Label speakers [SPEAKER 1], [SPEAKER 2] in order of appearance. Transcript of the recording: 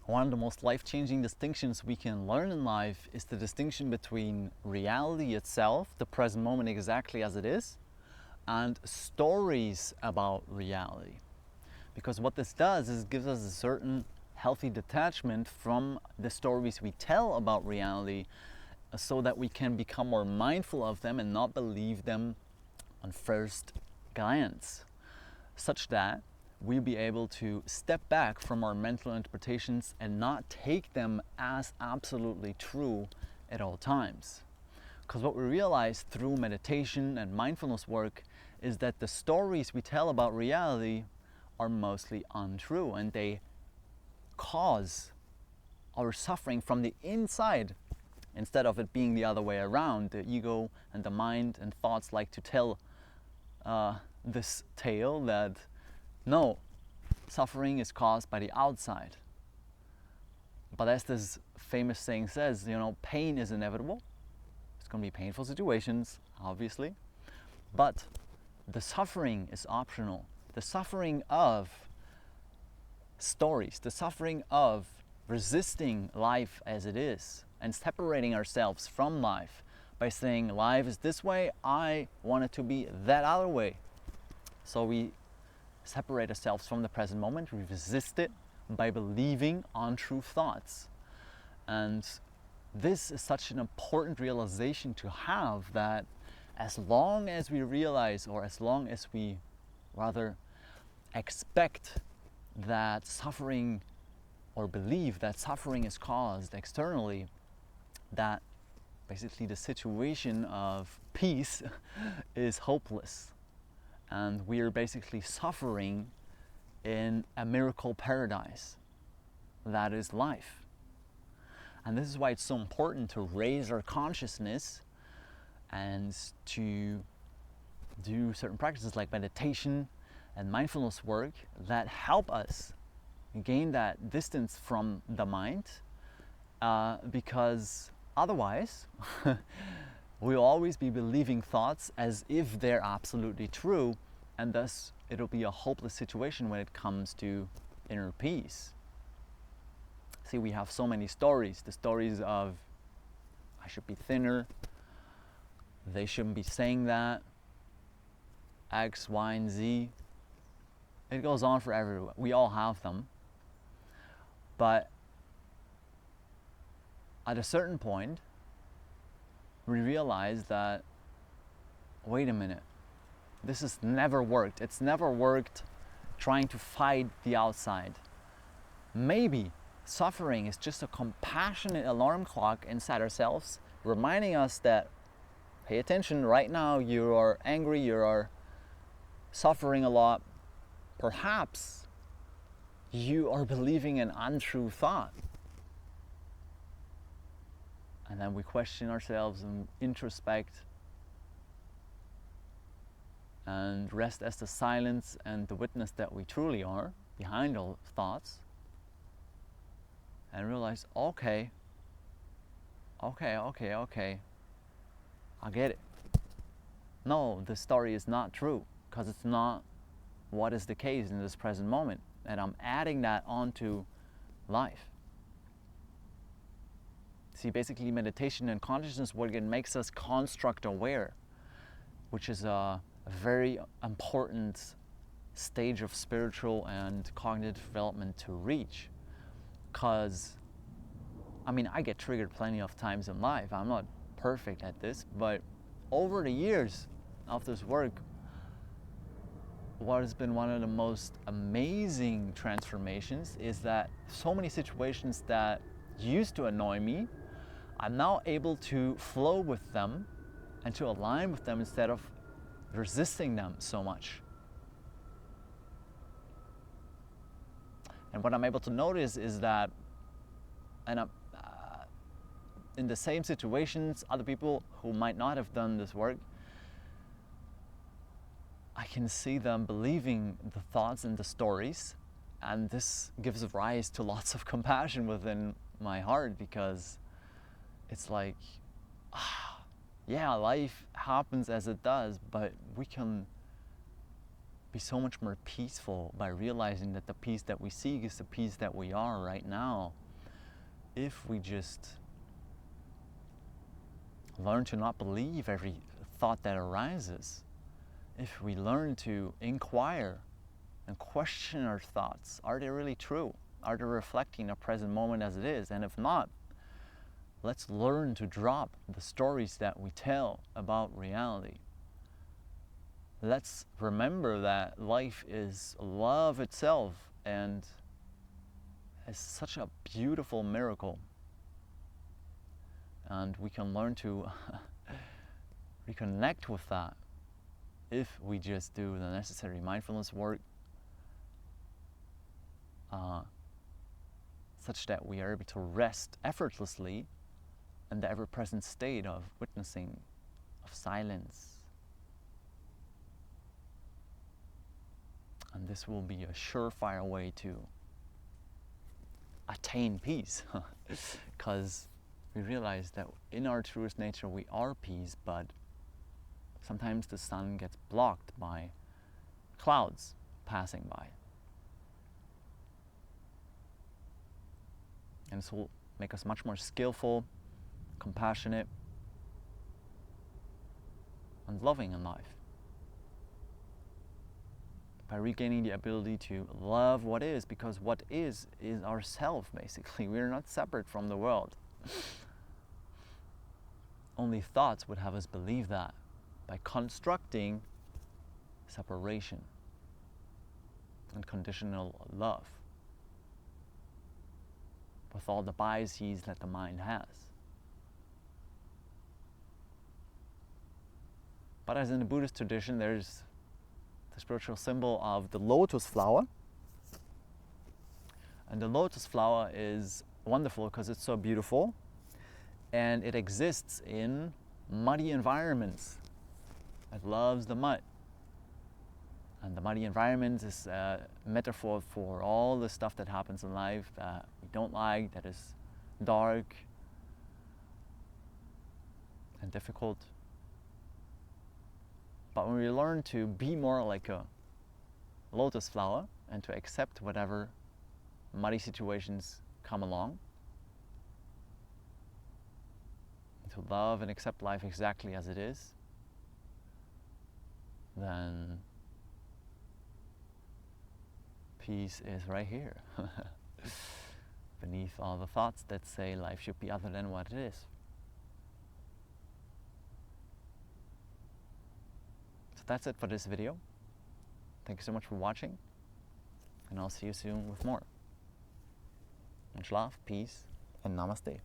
[SPEAKER 1] One of the most life-changing distinctions we can learn in life is the distinction between reality itself, the present moment exactly as it is, and stories about reality. Because what this does is gives us a certain healthy detachment from the stories we tell about reality, so that we can become more mindful of them and not believe them on first glance, such that we'll be able to step back from our mental interpretations and not take them as absolutely true at all times. Because what we realize through meditation and mindfulness work is that the stories we tell about reality are mostly untrue, and they cause our suffering from the inside instead of it being the other way around. The ego and the mind and thoughts like to tell this tale that no, suffering is caused by the outside. But as this famous saying says, pain is inevitable. It's going to be painful situations, obviously. But the suffering is optional. The suffering of stories, the suffering of resisting life as it is and separating ourselves from life by saying life is this way, I want it to be that other way. So we separate ourselves from the present moment, we resist it by believing untrue thoughts. And this is such an important realization to have, that as long as we realize, or as long as we rather expect that suffering, or believe that suffering is caused externally, that basically the situation of peace is hopeless. And we are basically suffering in a miracle paradise that is life. And this is why it's so important to raise our consciousness and to do certain practices like meditation and mindfulness work that help us gain that distance from the mind, because otherwise we'll always be believing thoughts as if they're absolutely true, and thus it'll be a hopeless situation when it comes to inner peace. See, we have so many stories. The stories of I should be thinner, they shouldn't be saying that, X, Y, and Z. It goes on forever. We all have them. But at a certain point, we realize that, wait a minute, this has never worked. It's never worked trying to fight the outside. Maybe suffering is just a compassionate alarm clock inside ourselves, reminding us that, pay attention, right now you are angry, you are suffering a lot. Perhaps you are believing an untrue thought. And then we question ourselves and introspect and rest as the silence and the witness that we truly are behind all thoughts, and realize, okay, I get it. No, the story is not true, because it's not what is the case in this present moment, and I'm adding that onto life. See, basically meditation and consciousness work, it makes us construct aware, which is a very important stage of spiritual and cognitive development to reach. Because, I get triggered plenty of times in life. I'm not perfect at this, but over the years of this work, what has been one of the most amazing transformations is that so many situations that used to annoy me, I'm now able to flow with them and to align with them instead of resisting them so much. And what I'm able to notice is that, in the same situations, other people who might not have done this work, I can see them believing the thoughts and the stories, and this gives rise to lots of compassion within my heart, because it's like, yeah, life happens as it does, but we can be so much more peaceful by realizing that the peace that we seek is the peace that we are right now. If we just learn to not believe every thought that arises, if we learn to inquire and question our thoughts, are they really true? Are they reflecting a present moment as it is? And if not, let's learn to drop the stories that we tell about reality. Let's remember that life is love itself and is such a beautiful miracle. And we can learn to reconnect with that if we just do the necessary mindfulness work, such that we are able to rest effortlessly in the ever-present state of witnessing, of silence. And this will be a surefire way to attain peace, because we realize that in our truest nature we are peace, but sometimes the sun gets blocked by clouds passing by. And this will make us much more skillful, compassionate, and loving in life. By regaining the ability to love what is, because what is ourself, basically. We are not separate from the world. Only thoughts would have us believe that by constructing separation and conditional love with all the biases that the mind has. But as in the Buddhist tradition, there's the spiritual symbol of the lotus flower. And the lotus flower is wonderful because it's so beautiful, and it exists in muddy environments. It loves the mud. And the muddy environment is a metaphor for all the stuff that happens in life that we don't like, that is dark and difficult. But when we learn to be more like a lotus flower and to accept whatever muddy situations come along, and to love and accept life exactly as it is, then peace is right here, beneath all the thoughts that say life should be other than what it is. So that's it for this video. Thank you so much for watching, and I'll see you soon with more. Much love, peace, and namaste.